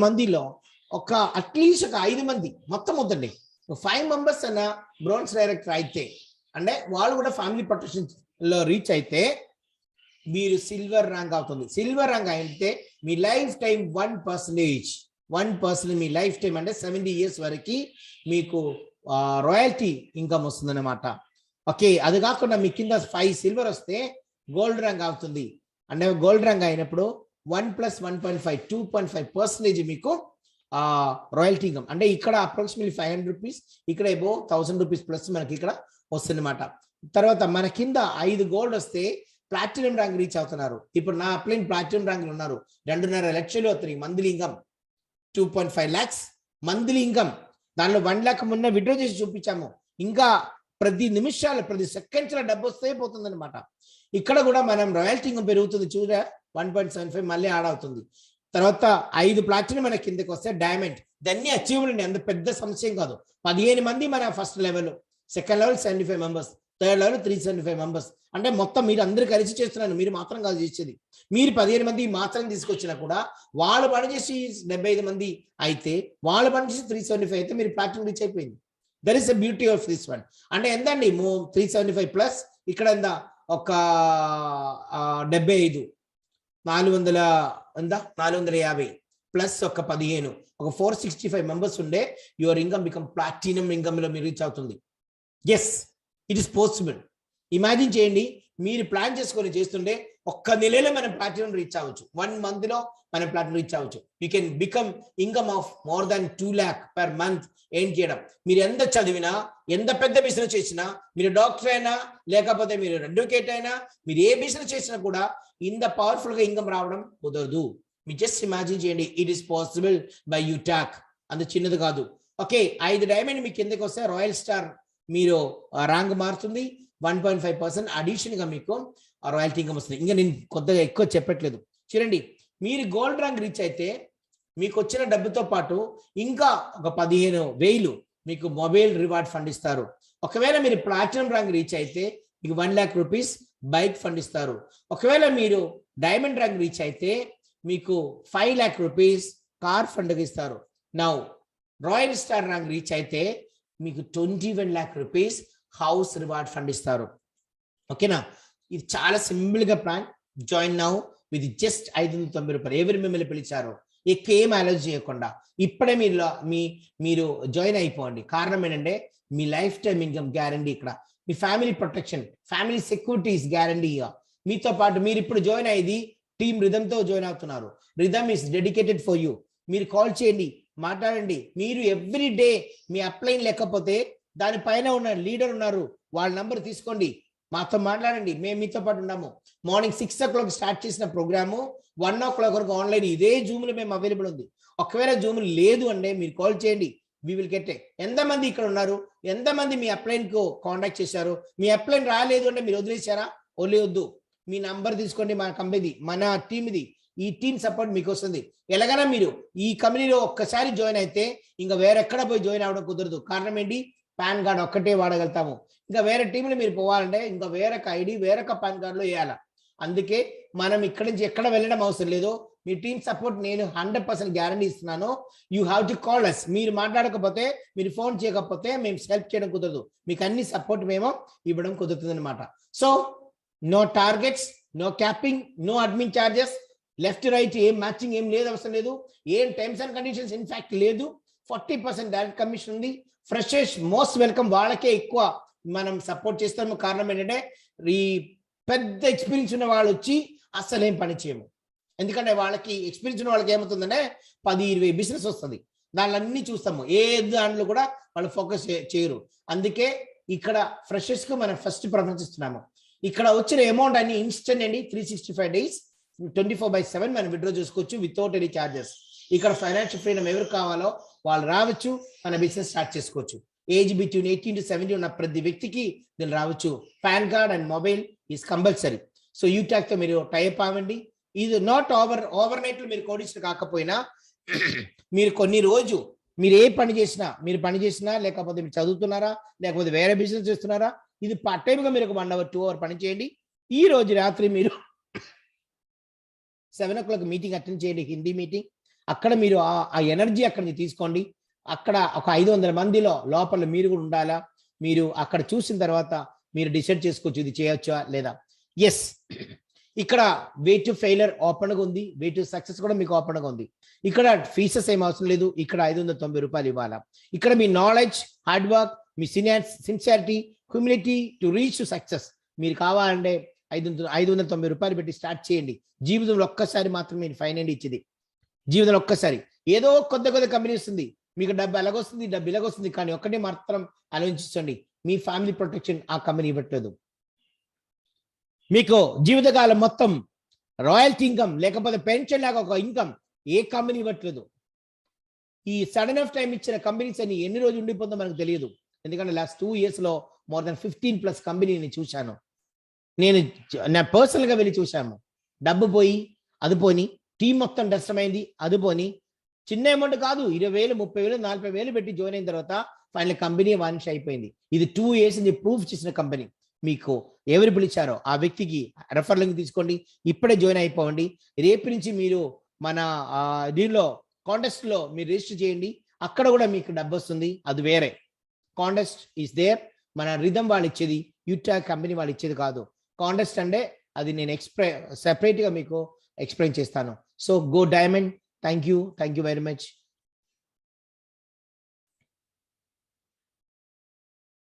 మందిలో ఒక అట్లీస్ట్ ఒక 5 మంది మొత్తం వద్దండి, 5 members అన్న బ్రాంజ్ డైరెక్టర్ అయితే, అంటే వాళ్ళు కూడా ఫ్యామిలీ ప్రొటెక్షన్ లో రీచ్ అయితే మీరు సిల్వర్ ర్యాంక్ అవుతుంది. సిల్వర్ ర్యాంక్ అయితే మీ లైఫ్ టైం 1% మీ లైఫ్ టైం అంటే 70 years వరకు మీకు రాయల్టీ ఇన్కమ్ వస్తుంది అనమాట. ఓకే, అది కాకుండా మీ కింద 5 సిల్వర్ వస్తే గోల్డ్ ర్యాంక్ అవుతుంది. అంటే గోల్డ్ ర్యాంక్ అయినప్పుడు 1 + 1.5 2.5% మీకు రాయల్టీ ఇన్కమ్. అంటే ఇక్కడ అప్రాక్సిమేట్లీ 500 rupees, ఇక్కడ ఏబో 1000 rupees ప్లస్ మనకి ఇక్కడ వస్తుంది అనమాట. తర్వాత మన కింద 5 గోల్డ్ వస్తే ప్లాటినం ర్యాంక్ రీచ్ అవుతున్నారు. ఇప్పుడు నా అప్లైన్ ప్లాటినం ర్యాంక్ ఉన్నారు. 2.5 లక్షలు అవుతుంది monthly income, 2.5 lakhs monthly income. దానిలో 1 lakh మొన్న విడ్రో చేసి చూపించాము. ఇంకా ప్రతి నిమిషాలు ప్రతి సెకండ్స్ లో డబ్బు వస్తే పోతుంది అనమాట. ఇక్కడ కూడా మనం రాయల్టీ ఇన్కమ్ పెరుగుతుంది. చూడ 1.75 మళ్ళీ యాడ్ అవుతుంది. తర్వాత 5 ప్లాటినం మన కిందకి వస్తే డైమండ్, దాన్ని అచీవ్మెంట్ అంత పెద్ద సమస్య కాదు. 15 మంది మన first level, second level 75 members, third level 375 members. అంటే మొత్తం మీరు అందరు కలిసి చేస్తున్నారు, మీరు మాత్రం కాదు చేసేది. మీరు 15 మంది మాత్రం తీసుకొచ్చినా కూడా వాళ్ళు పనిచేసి 75 మంది అయితే, వాళ్ళు పనిచేసి 375 అయితే మీరు ప్లాటినం రీచ్ అయిపోయింది. That is the beauty of this one. అంటే ఎంతండి 375 ప్లస్ ఇక్కడ ఎంత ఒక 75 450 ప్లస్ ఒక 15 ఒక 465 members ఉండే your income become platinum income లో మీరు రీచ్ అవుతుంది. Yes, it is possible. Imagine చేయండి, మీరు ప్లాన్ చేసుకొని చేస్తుంటే ఒక్క నెలలో మనం ప్లాటినం రీచ్ అవ్వచ్చు. 1 month లో మనం ప్లాటినం రీచ్ అవ్వచ్చు. You can become income of more than 2 lakh per month ఏం చేయడం. మీరు ఎంత చదివినా, ఎంత పెద్ద బిజినెస్ చేసినా, మీరు డాక్టర్ అయినా లేకపోతే మీరు అడ్వకేట్ అయినా, మీరు ఏ బిజినెస్ చేసినా కూడా ఇంత పవర్ఫుల్ గా ఇన్కమ్ రావడం కుదరదు. మీరు జస్ట్ ఇమాజిన్ చేయండి, ఇట్ ఈస్ పాసిబుల్ బై యూటాక్. అంత చిన్నది కాదు. ఓకే, 5 డైమండ్ మీకు కిందకి వస్తే రాయల్ స్టార్ మీరు ర్యాంక్ మారుతుంది. 1.5% అడిషన్ గా మీకు రాయల్టీ ఇన్కమ్ వస్తుంది. ఇంకా నేను కొద్దిగా ఎక్కువ చెప్పట్లేదు. చూడండి, మీరు గోల్డ్ ర్యాంక్ రీచ్ అయితే మీకు వచ్చిన డబ్బుతో పాటు ఇంకా ఒక 15,000 మీకు మొబైల్ రివార్డ్ ఫండ్ ఇస్తారు. ఒకవేళ మీరు ప్లాటినం ర్యాంక్ రీచ్ అయితే మీకు 1 lakh rupees బైక్ ఫండ్ ఇస్తారు. ఒకవేళ మీరు డైమండ్ ర్యాంక్ రీచ్ అయితే మీకు 5 lakh rupees కార్ ఫండ్ ఇస్తారు. Now royal star rank reach అయితే మీకు 21 lakh rupees house reward fund ఇస్తారు. ఓకేనా, ఇది చాలా సింపుల్ గా plan. Join now with just 590 రూపాయలు. ఎవరు మిమ్మల్ని పిలిచారో ఎక్కువ ఏం అలర్ట్ చేయకుండా ఇప్పుడే మీరు జాయిన్ అయిపోండి. కారణం ఏంటంటే మీ లైఫ్ టైం ఇన్కమ్ గ్యారంటీ. ఇక్కడ మీ family protection, family securities guarantee. మీతో పాటు మీరు ఇప్పుడు జాయిన్ అయ్యేది టీమ్ రిథమ్ తో జాయిన్ అవుతున్నారు. Rhythm is dedicated for you. మీరు కాల్ చేయండి, మాట్లాడండి. మీరు ఎవ్రీ డే మీ అప్లైన్ లేకపోతే దానిపైన ఉన్న లీడర్ ఉన్నారు, వాళ్ళ నంబర్ తీసుకోండి, మాతో మాట్లాడండి. మేము మీతో పాటు ఉన్నాము. మార్నింగ్ 6 o'clock స్టార్ట్ చేసిన ప్రోగ్రాము 1 o'clock వరకు ఆన్లైన్ ఇదే జూమ్ లో మేము అవైలబుల్ ఉంది. ఒకవేళ జూమ్ లేదు అంటే మీరు కాల్ చేయండి, వి విల్ గెట్. ఎంతమంది ఇక్కడ ఉన్నారు, ఎంతమంది మీ అప్లైన్ కు కాంటాక్ట్ చేశారు? మీ అప్లైన్ రాలేదు అంటే మీరు వదిలేశారా? వద్దు, మీ నంబర్ తీసుకోండి. మన కంపెనీ, మన టీమ్ ఇది. ఈ టీమ్ సపోర్ట్ మీకు వస్తుంది. ఎలాగైనా మీరు ఈ కంపెనీలో ఒక్కసారి జాయిన్ అయితే ఇంకా వేరెక్కడ పోయి జాయిన్ అవ్వడం కుదరదు. కారణం ఏంటి? పాన్ కార్డ్ ఒక్కటే వాడగలుగుతాము. ఇంకా వేరే టీంలో మీరు పోవాలంటే ఇంకా వేరొక ఐడి, వేరొక పాన్ కార్డులో వేయాలి. అందుకే మనం ఇక్కడి నుంచి ఎక్కడ వెళ్ళడం అవసరం లేదు. మీ టీమ్ సపోర్ట్ నేను 100% గ్యారంటీ ఇస్తున్నాను. You have to call us. మీరు మాట్లాడకపోతే, మీరు ఫోన్ చేయకపోతే మేము హెల్ప్ చేయడం కుదరదు. మీకు అన్ని సపోర్ట్ మేము ఇవ్వడం కుదురుతుంది అనమాట. So no targets, no capping, no admin charges, left right ఏం మ్యాచింగ్ ఏం లేదు, అవసరం లేదు. ఏం టర్మ్స్ అండ్ కండిషన్స్ ఇన్ఫాక్ట్ లేదు. 40% డైరెక్ట్ కమిషన్ ఉంది. ఫ్రెషర్స్ మోస్ట్ వెల్కమ్, వాళ్ళకే ఎక్కువ మనం సపోర్ట్ చేస్తాము. కారణం ఏంటంటే ఈ పెద్ద ఎక్స్పీరియన్స్ ఉన్న వాళ్ళు వచ్చి అస్సలు ఏం పని చేయము. ఎందుకంటే వాళ్ళకి ఎక్స్పీరియన్స్ ఉన్న వాళ్ళకి ఏమవుతుందంటే 10-20 బిజినెస్ వస్తుంది, దానిలో అన్ని చూస్తాము, ఏ దాంట్లో కూడా వాళ్ళు ఫోకస్ చేయరు. అందుకే ఇక్కడ ఫ్రెషర్స్ కు మనం ఫస్ట్ ప్రిఫరెన్స్ ఇస్తున్నాము. ఇక్కడ వచ్చిన అమౌంట్ అన్ని ఇన్స్టెంట్ అండి, 365 days 24/7 మనం విత్డ్రా చేసుకోవచ్చు వితౌట్ ఎనీ ఛార్జెస్. ఇక్కడ ఫైనాన్షియల్ ఫ్రీడమ్ ఎవరికి కావాలో వాళ్ళు రావచ్చు, మన బిజినెస్ స్టార్ట్ చేసుకోవచ్చు. ఏజ్ బిట్వీన్ 18 to 70 ఉన్న ప్రతి వ్యక్తికి దీన్ని రావచ్చు. PAN card and mobile is compulsory. So UTalk తో మీరు టైప్ అవ్వండి. ఇది నాట్ ఓవర్ నైట్ లో మీరు కోడిస్టర్ కాకపోయినా మీరు కొన్ని రోజు మీరు ఏ పని చేసినా లేకపోతే మీరు చదువుతున్నారా లేకపోతే వేరే బిజినెస్ చేస్తున్నారా, ఇది పార్ట్ టైం గా మీరు ఒక 1 hour 2 hour పని చేయండి. ఈ రోజు రాత్రి మీరు 7 o'clock మీటింగ్ అటెండ్ చేయండి, హిందీ మీటింగ్. అక్కడ మీరు ఆ ఎనర్జీ అక్కడి నుంచి తీసుకోండి. అక్కడ ఒక 500 మందిలో లోపల మీరు కూడా ఉండాలా. మీరు అక్కడ చూసిన తర్వాత మీరు డిసైడ్ చేసుకోవచ్చు ఇది చేయొచ్చా లేదా. ఎస్, ఇక్కడ వే టు ఫెయిలర్ ఓపెన్ గా ఉంది, వే టు సక్సెస్ కూడా మీకు ఓపెన్ గా ఉంది. ఇక్కడ ఫీసెస్ ఏం అవసరం లేదు, ఇక్కడ 590 రూపాయలు ఇవ్వాలా. ఇక్కడ మీ నాలెడ్జ్, హార్డ్ వర్క్, మీ sincerity, humility to reach to success మీరు కావాలంటే 590 రూపాయలు పెట్టి స్టార్ట్ చేయండి. జీవితంలో ఒక్కసారి మాత్రం మీరు ఫైనాన్స్ ఇచ్చేది, జీవితంలో ఒక్కసారి. ఏదో కొత్త కంపెనీ వస్తుంది, మీకు డబ్బు ఇలాగొస్తుంది, కానీ ఒక్కటే మాత్రం ఆలోచించండి, మీ ఫ్యామిలీ ప్రొటెక్షన్ ఆ కంపెనీ ఇవ్వట్లేదు. మీకు జీవితకాలం మొత్తం రాయల్టీ ఇన్కమ్ లేకపోతే పెన్షన్ లాగా ఒక ఇన్కమ్ ఏ కంపెనీ ఇవ్వట్లేదు. ఈ సడన్ ఆఫ్ టైం ఇచ్చిన కంపెనీస్ అని ఎన్ని రోజులు ఉండిపోతుందో మనకు తెలియదు. ఎందుకంటే లాస్ట్ 2 years లో మోర్ దెన్ 15+ కంపెనీని చూశాను. నా పర్సనల్ గా వెళ్ళి చూశాను. డబ్బు పోయి అది పోని, టీం మొత్తం నష్టమైంది అది పోని. చిన్న అమౌంట్ కాదు, 20,000 30,000 40,000 పెట్టి జాయిన్ అయిన తర్వాత ఫైనల్ కంపెనీ వానిష్ అయిపోయింది. ఇది 2 years అని ప్రూఫ్ చేసిన కంపెనీ. మీకు ఎవరు పిలిచారో ఆ వ్యక్తికి రెఫర్ లింక్ తీసుకోండి, ఇప్పుడే జాయిన్ అయిపోండి. రేపు నుంచి మీరు మన దీనిలో కాంటెస్ట్ లో మీరు రిజిస్టర్ చేయండి, అక్కడ కూడా మీకు డబ్బు వస్తుంది. అది వేరే కాంటెస్ట్ ఈస్ దేర్, మన రిథమ్ వాళ్ళు ఇచ్చేది, యూటాక్ కంపెనీ వాళ్ళు ఇచ్చేది కాదు. కాంటెస్ట్ అంటే అది నేను సెపరేట్ గా మీకు ఎక్స్ప్లెయిన్ చేస్తాను. So go diamond. Thank you very much.